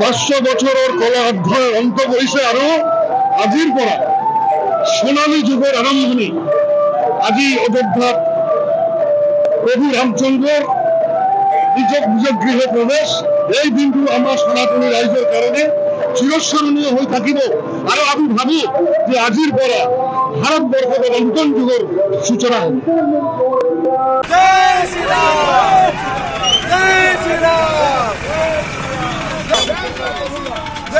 পাঁচশো বছৰেৰ কলা অধ্যায় অন্ত বইছে আৰু আজিৰ পৰা সোণালী যুগেৰ আৰম্ভণি। আজি অযোধ্যাত প্রভু রামচন্দ্রের নিজ গৃহে প্রবেশ। এই দিনটো আমার সনাতনী রাইজের কারণে চিরস্মরণীয় হয়ে থাকিব। আর আমি ভাবি যে আজির পৰা ভারতবর্ষের নতুন যুগের সূচনা হবে। জয় শ্রীরাম, জয় শ্রীরাম,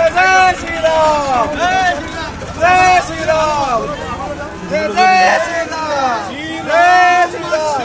জয় শ্রীরাম, জয় শ্রীরাম, জয় শ্রীরাম, জয় শ্রীরাম,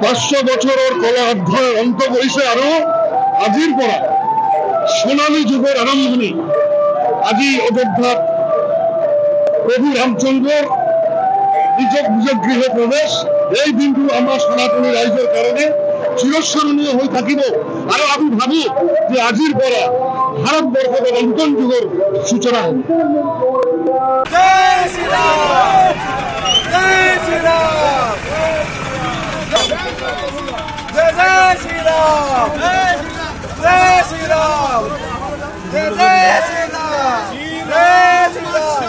পাঁচশো বছরের কলা অধ্যায় অন্ত বইছে আৰু আজিৰ পৰা সোণালী যুগের আরম্ভণি। আজি অযোধ্যাত প্রভু রামচন্দ্রের নিজ গৃহে প্রবেশ। এই দিনটো আমার সনাতনী রাইজের কারণে চিরস্মরণীয় হয়ে থাকিব। আর আমি ভাবি যে আজির পৰা ভারতবর্ষের নতুন যুগের সূচনা হবে। জয় শ্রীরাম, জয় শ্রীরাম, জয় শ্রীরাম, জয় শ্রীরাম, জয় শ্রীরাম, জয় শ্রীরাম,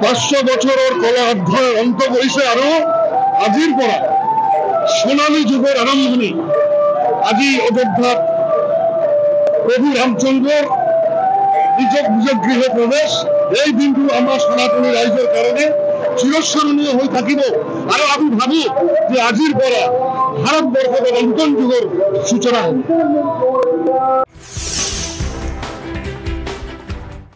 পাঁচশো বছরের কলা অধ্যায় অন্ত বইছে আৰু আজিৰ পৰা সোণালী যুগের আরম্ভণি। আজি অযোধ্যাত প্রভু রামচন্দ্রের নিজ গৃহে প্রবেশ। এই দিনটো আমার সনাতনী রাইজের কারণে চিরস্মরণীয় হয়ে থাকিব। আর আমি ভাবি যে আজির পৰা ভাৰতবৰ্ষেৰ নতুন যুগেৰ সূচনা হবে।